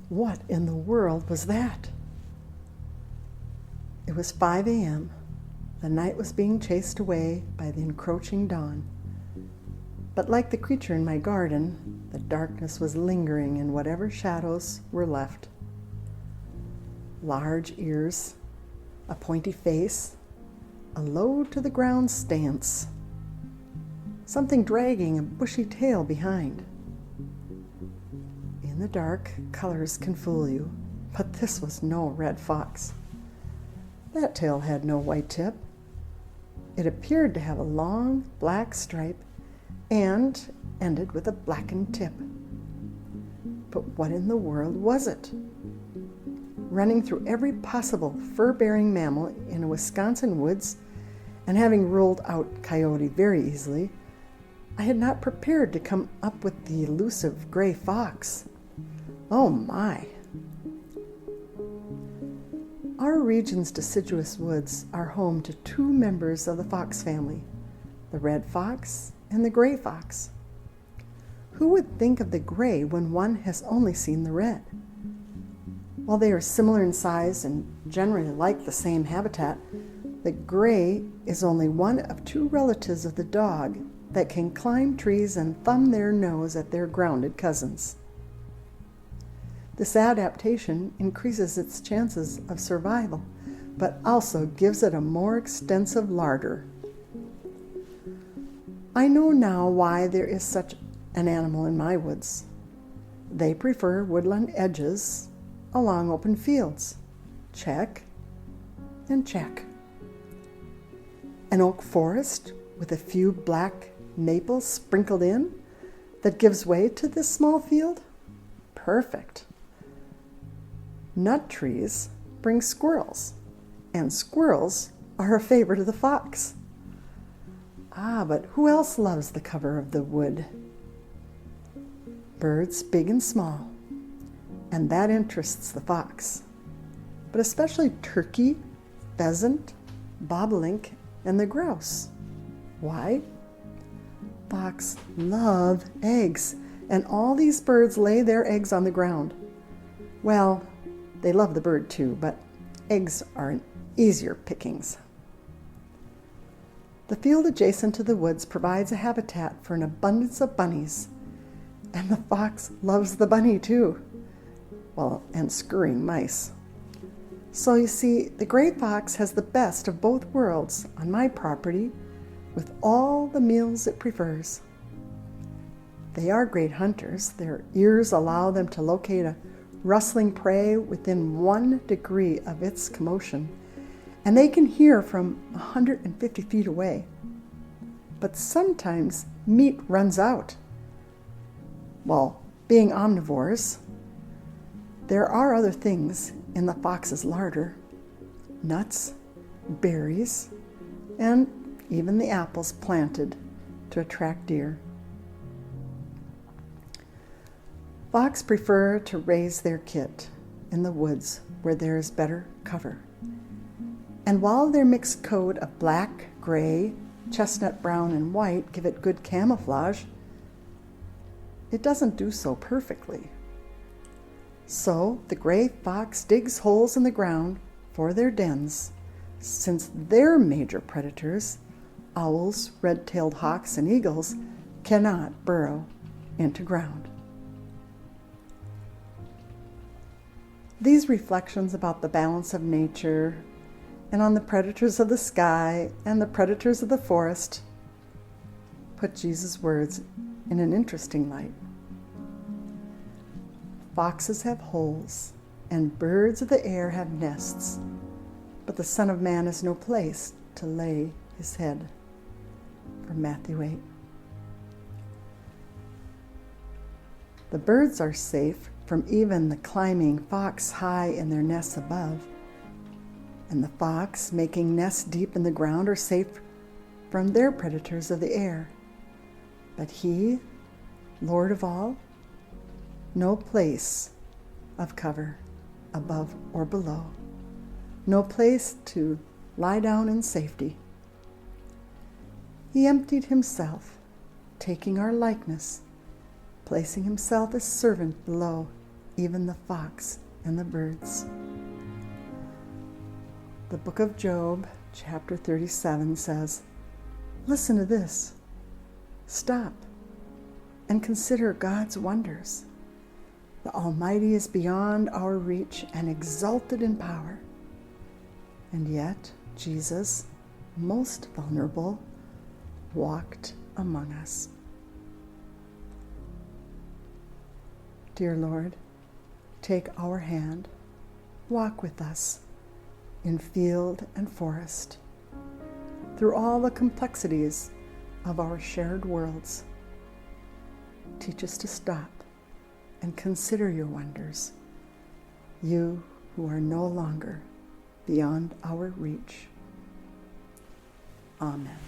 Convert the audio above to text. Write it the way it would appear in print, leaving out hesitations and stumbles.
What in the world was that? It was 5 a.m. The night was being chased away by the encroaching dawn. But like the creature in my garden, the darkness was lingering in whatever shadows were left. Large ears, a pointy face, a low-to-the-ground stance, something dragging a bushy tail behind. In the dark, colors can fool you, but this was no red fox. That tail had no white tip. It appeared to have a long black stripe and ended with a blackened tip. But what in the world was it? Running through every possible fur-bearing mammal in a Wisconsin woods, and having ruled out coyote very easily, I had not prepared to come up with the elusive gray fox. Oh my! Our region's deciduous woods are home to two members of the fox family, the red fox and the gray fox. Who would think of the gray when one has only seen the red? While they are similar in size and generally like the same habitat, the gray is only one of two relatives of the dog that can climb trees and thumb their nose at their grounded cousins. This adaptation increases its chances of survival, but also gives it a more extensive larder. I know now why there is such an animal in my woods. They prefer woodland edges along open fields. Check and check. An oak forest with a few black maples sprinkled in that gives way to this small field? Perfect. Nut trees bring squirrels, and squirrels are a favorite of the fox. But who else loves the cover of the wood? Birds big and small, and that interests the fox, but especially turkey, pheasant, bobolink, and the grouse. Why? Fox love eggs, and all these birds lay their eggs on the ground. Well, they love the bird too, but eggs are an easier pickings. The field adjacent to the woods provides a habitat for an abundance of bunnies, and the fox loves the bunny too. Well, and scurrying mice. So you see, the gray fox has the best of both worlds on my property with all the meals it prefers. They are great hunters. Their ears allow them to locate a rustling prey within 1 degree of its commotion, and they can hear from 150 feet away. But sometimes meat runs out. Well, being omnivores, there are other things in the fox's larder: nuts, berries, and even the apples planted to attract deer. Fox prefer to raise their kit in the woods where there is better cover. And while their mixed coat of black, gray, chestnut brown, and white give it good camouflage, it doesn't do so perfectly. So the gray fox digs holes in the ground for their dens, since their major predators, owls, red-tailed hawks, and eagles, cannot burrow into ground. These reflections about the balance of nature and on the predators of the sky and the predators of the forest put Jesus' words in an interesting light. Foxes have holes, and birds of the air have nests, but the Son of Man has no place to lay his head. From Matthew 8. The birds are safe from even the climbing fox high in their nests above, and the fox making nests deep in the ground are safe from their predators of the air. But he, Lord of all, no place of cover above or below, no place to lie down in safety. He emptied himself, taking our likeness, placing himself as servant below, even the fox and the birds. The book of Job, chapter 37 says, "Listen to this. Stop and consider God's wonders. The Almighty is beyond our reach and exalted in power. And yet, Jesus, most vulnerable, walked among us." Dear Lord, take our hand, walk with us in field and forest, through all the complexities of our shared worlds. Teach us to stop and consider your wonders, you who are no longer beyond our reach. Amen.